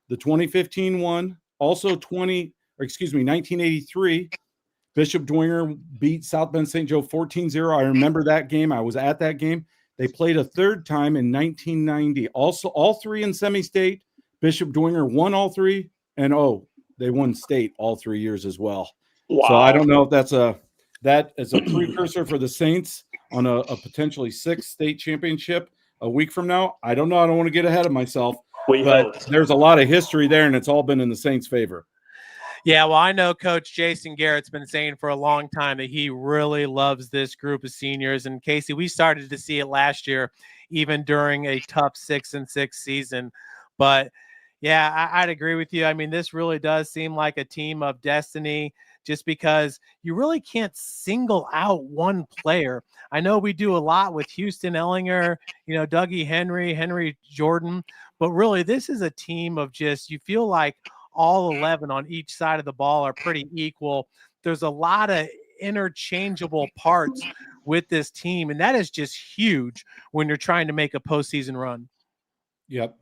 the 2015 one, also 1983, Bishop Dwenger beat South Bend St. Joe 14-0. I remember that game. I was at that game. They played a third time in 1990. Also, all 3 in semi-state. Bishop Dwenger won all 3, and they won state all 3 years as well. Wow. So I don't know if that is a precursor for the Saints on a potentially 6th state championship a week from now. I don't know. I don't want to get ahead of myself. But there's a lot of history there, and it's all been in the Saints' favor. Yeah, well, I know Coach Jason Garrett's been saying for a long time that he really loves this group of seniors. And Casey, we started to see it last year, even during a tough 6-6 season. But yeah, I'd agree with you. I mean, this really does seem like a team of destiny, just because you really can't single out one player. I know we do a lot with Houston Ellinger, Dougie Henry Jordan, but really this is a team of just, you feel like all 11 on each side of the ball are pretty equal. There's a lot of interchangeable parts with this team, and that is just huge when you're trying to make a postseason run. Yep.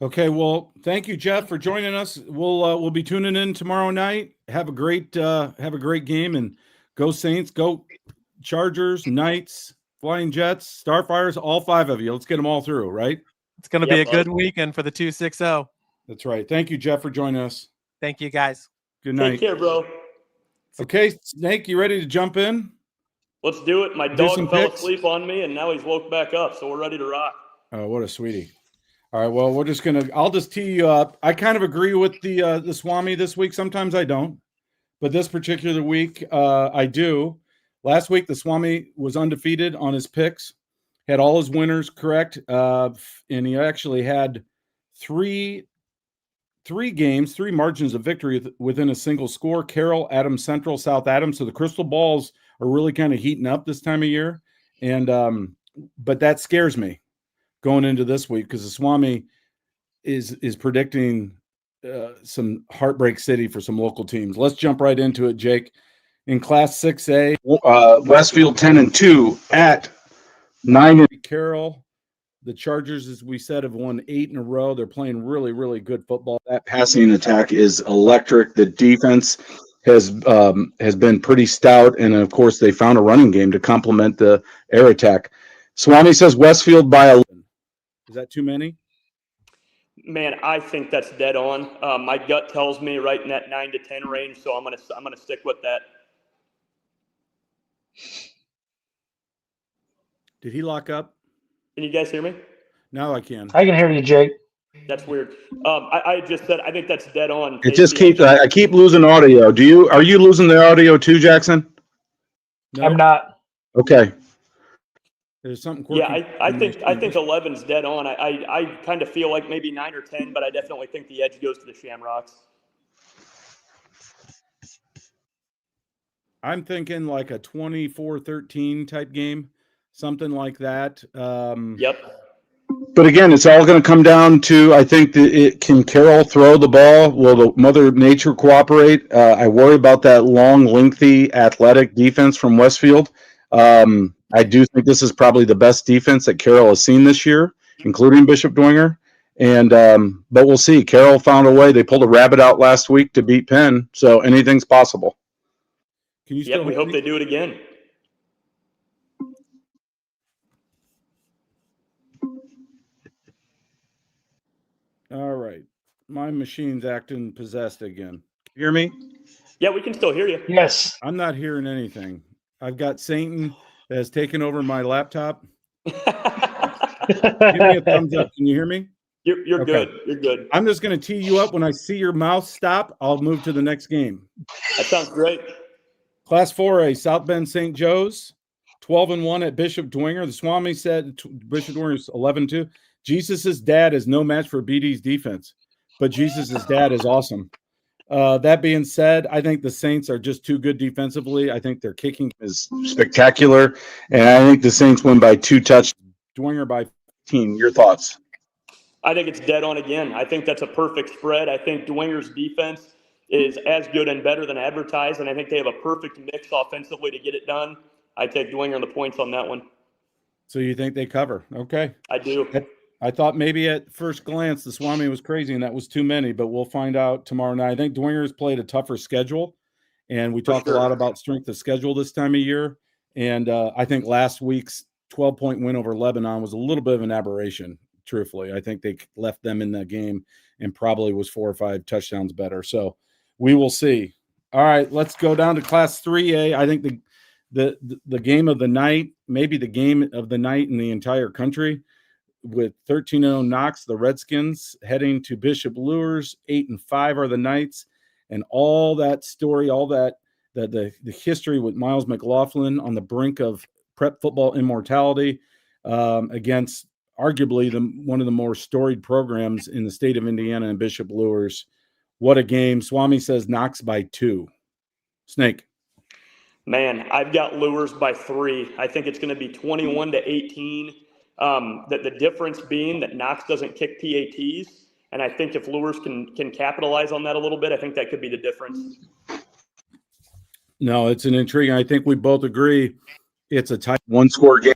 Okay, well, thank you, Jeff, for joining us. We'll be tuning in tomorrow night. Have a great game, and go Saints, go Chargers, Knights, Flying Jets, Starfires, all 5 of you. Let's get them all through, right? It's going to be a good weekend for the 260. That's right. Thank you, Jeff, for joining us. Thank you, guys. Good night. Take care, bro. Okay, Snake, you ready to jump in? Let's do it. My dog fell asleep on me, and now he's woke back up, so we're ready to rock. Oh, what a sweetie. All right, well, I'll just tee you up. I kind of agree with the Swami this week. Sometimes I don't, but this particular week, I do. Last week, the Swami was undefeated on his picks, had all his winners correct, and he actually had three margins of victory within a single score: Carroll, Adams Central, South Adams. So the crystal balls are really kind of heating up this time of year. And but that scares me going into this week, because the Swami is predicting some heartbreak city for some local teams. Let's jump right into it, Jake. In Class 6A, Westfield 10-2 at 9. Carroll. The Chargers, as we said, have won 8 in a row. They're playing really, really good football. That passing attack is electric. The defense has been pretty stout, and of course, they found a running game to complement the air attack. Swami says Westfield by 11. Is that too many? Man, I think that's dead on. My gut tells me right in that 9 to 10 range, so I'm gonna stick with that. Did he lock up? Can you guys hear me? Now I can. I can hear you, Jake. That's weird. I just said I think that's dead on. It just keeps. I keep losing audio. Are you losing the audio too, Jackson? No? I'm not. Okay. There's something quirky. Yeah, I think 11's dead on. I kind of feel like maybe 9 or 10, but I definitely think the edge goes to the Shamrocks. I'm thinking like a 24-13 type game, something like that. Yep. But again, it's all going to come down to, I think, can Carroll throw the ball? Will the Mother Nature cooperate? I worry about that long, lengthy, athletic defense from Westfield. I do think this is probably the best defense that Carroll has seen this year, including Bishop Dwenger. And but we'll see. Carroll found a way. They pulled a rabbit out last week to beat Penn, so anything's possible. Can you still we hope they do it again. All right. My machine's acting possessed again. You hear me? Yeah, we can still hear you. Yes. I'm not hearing anything. I've got Satan that has taken over my laptop. Give me a thumbs up. Can you hear me? You're Okay. good. You're good. I'm just going to tee you up. When I see your mouth stop, I'll move to the next game. That sounds great. Class 4A, South Bend St. Joe's, 12-1 at Bishop Dwenger. The Swami said Bishop Dwenger's 11-2. Jesus' dad is no match for BD's defense, but Jesus' dad is awesome. That being said, I think the Saints are just too good defensively. I think their kicking Is spectacular, and I think the Saints win by 2 touchdowns. Dwenger by 15. Your thoughts? I think it's dead on again. I think that's a perfect spread. I think Dwenger's defense is as good and better than advertised, and I think they have a perfect mix offensively to get it done. I take Dwenger on the points on that one. So you think they cover? Okay. I do. I thought maybe at first glance the Swami was crazy and that was too many, but we'll find out tomorrow night. I think Dwenger's played a tougher schedule, and we talked a lot about strength of schedule this time of year. And I think last week's 12-point win over Lebanon was a little bit of an aberration, truthfully. I think they left them in that game and probably was 4 or 5 touchdowns better. So we will see. All right, let's go down to Class 3A. I think the game of the night, maybe the game of the night in the entire country, with 13-0 Knox, the Redskins heading to Bishop Luers. 8-5 are the Knights, and all that story, all that the history with Miles McLaughlin on the brink of prep football immortality against arguably one of the more storied programs in the state of Indiana and Bishop Luers. What a game. Swami says Knox by 2. Snake. Man, I've got Luers by 3. I think it's going to be 21-18. The difference being that Knox doesn't kick PATs, and I think if Luers can capitalize on that a little bit, I think that could be the difference. No, it's an intriguing. I think we both agree it's a tight One-score game.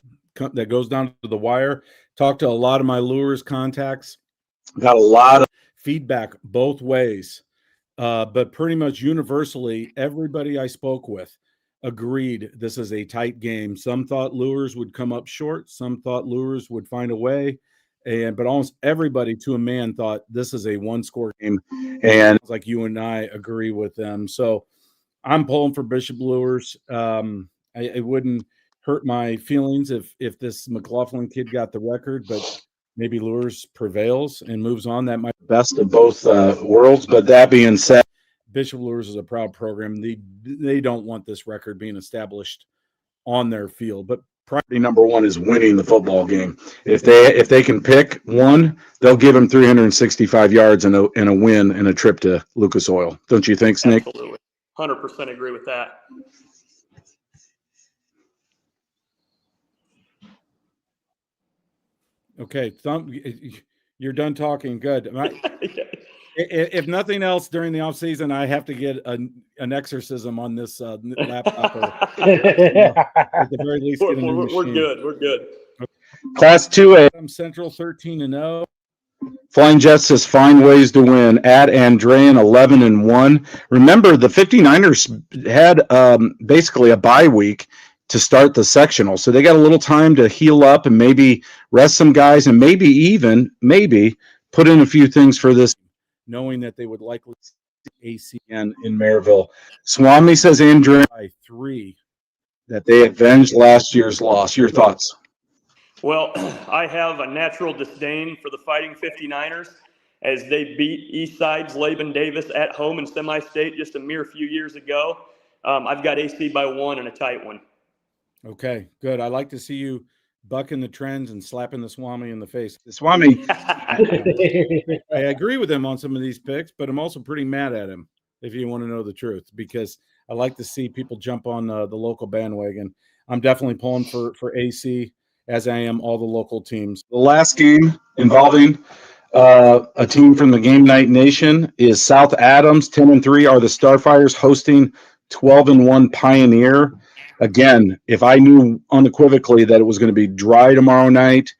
that goes down to the wire. Talked to a lot of my Luers contacts. Got a lot of Feedback both ways, but pretty much universally, everybody I spoke with agreed this is a tight game. Some thought Luers would come up short. Some thought Luers would find a way, but almost everybody to a man thought this is a one-score game. And like you and I agree with them. So I'm pulling for Bishop Luers. It wouldn't hurt my feelings if this McLaughlin kid got the record, but maybe Luers prevails and moves on. That might be best of both worlds. But that being said, Bishop Luers is a proud program. They don't want this record being established on their field. But priority number one is winning the football game. If they can pick one, they'll give him 365 yards and a win and a trip to Lucas Oil. Don't you think, Snake? Absolutely. 100% agree with that. Okay, you're done talking. Good. If nothing else, during the offseason, I have to get an exorcism on this laptop. Or, at the very least, get a new We're machine. good. We're good. Class 2A. I'm Central 13-0. Flying Jets says find ways to win at Andrean 11-1. Remember, the 59ers had basically a bye week to start the sectional, so they got a little time to heal up and maybe rest some guys and maybe put in a few things for this, knowing that they would likely see ACN in Maryville. Swami says Andrean by 3. that they avenged last year's loss. Your thoughts? Well, I have a natural disdain for the Fighting 59ers as they beat Eastside's Laban Davis at home in semi-state just a mere few years ago. I've got AC by 1 and a tight one. Okay, good. I like to see you bucking the trends and slapping the Swami in the face. Swami, I agree with him on some of these picks, but I'm also pretty mad at him, if you want to know the truth, because I like to see people jump on the local bandwagon. I'm definitely pulling for AC, as I am all the local teams. the last game involving a team from the Game Night Nation is South Adams. 10-3 are the Starfires hosting 12-1 Pioneer. Again, if I knew unequivocally that it was going to be dry tomorrow night,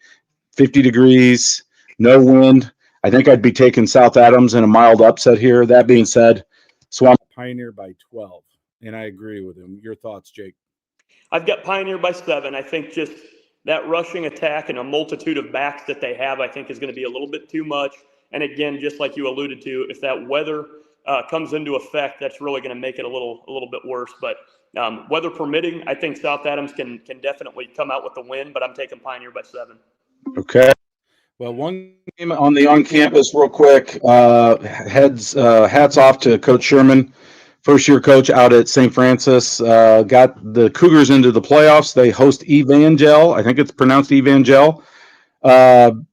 50 degrees, no wind, I think I'd be taking South Adams in a mild upset here. That being said, Swamp Pioneer by 12, and I agree with him. Your thoughts, Jake? I've got Pioneer by 7. I think just that rushing attack and a multitude of backs that they have, I think is going to be a little bit too much. And again, just like you alluded to, if that weather comes into effect, that's really going to make it a little bit worse. But weather permitting, I think South Adams can definitely come out with the win, but I'm taking Pioneer by 7. Okay. Well, one Game on the on-campus real quick. Hats off to Coach Sherman, first-year coach out at St. Francis. Got the Cougars into the playoffs. They host Evangel. I think it's pronounced Evangel. On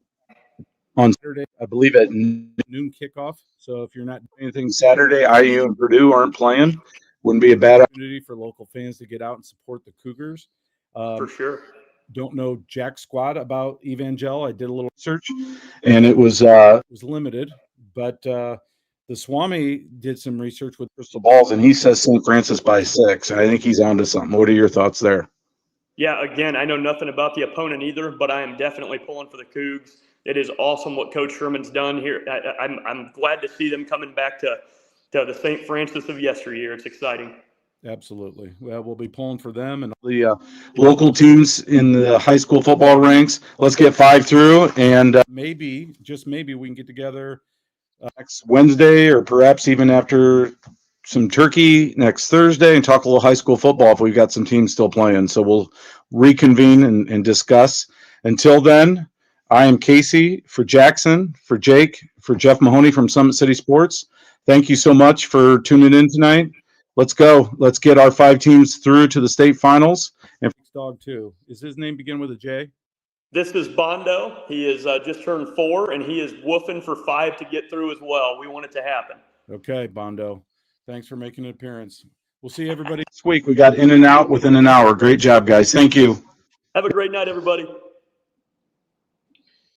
Saturday, I believe at noon kickoff. So if you're not doing anything Saturday, IU and Purdue aren't playing. Wouldn't be a bad opportunity for local fans to get out and support the Cougars. For sure. Don't know jack squat about Evangel. I did a little research, and it was limited, but the Swami did some research with crystal balls, and he says St. Francis by 6. I think he's onto something. What are your thoughts there? Yeah, again, I know nothing about the opponent either, but I am definitely pulling for the Cougs. It is awesome what Coach Sherman's done here. I'm glad to see them coming back to the St. Francis of yesteryear. It's exciting. Absolutely. Well, we'll be pulling for them and the local teams in the high school football ranks. Let's get 5 through, and maybe, just maybe, we can get together next Wednesday, or perhaps even after some turkey next Thursday, and talk a little high school football if we've got some teams still playing. So we'll reconvene and discuss. Until then, I am Casey for Jackson, for Jake, for Jeff Mahoney from Summit City Sports. Thank you so much for tuning in tonight. Let's go. Let's get our 5 teams through to the state finals. And dog too. Is his name begin with a J? This is Bondo. He is just turned 4, and he is woofing for 5 to get through as well. We want it to happen. Okay, Bondo. Thanks for making an appearance. We'll see everybody this week. We got in and out within an hour. Great job, guys. Thank you. Have a great night, everybody.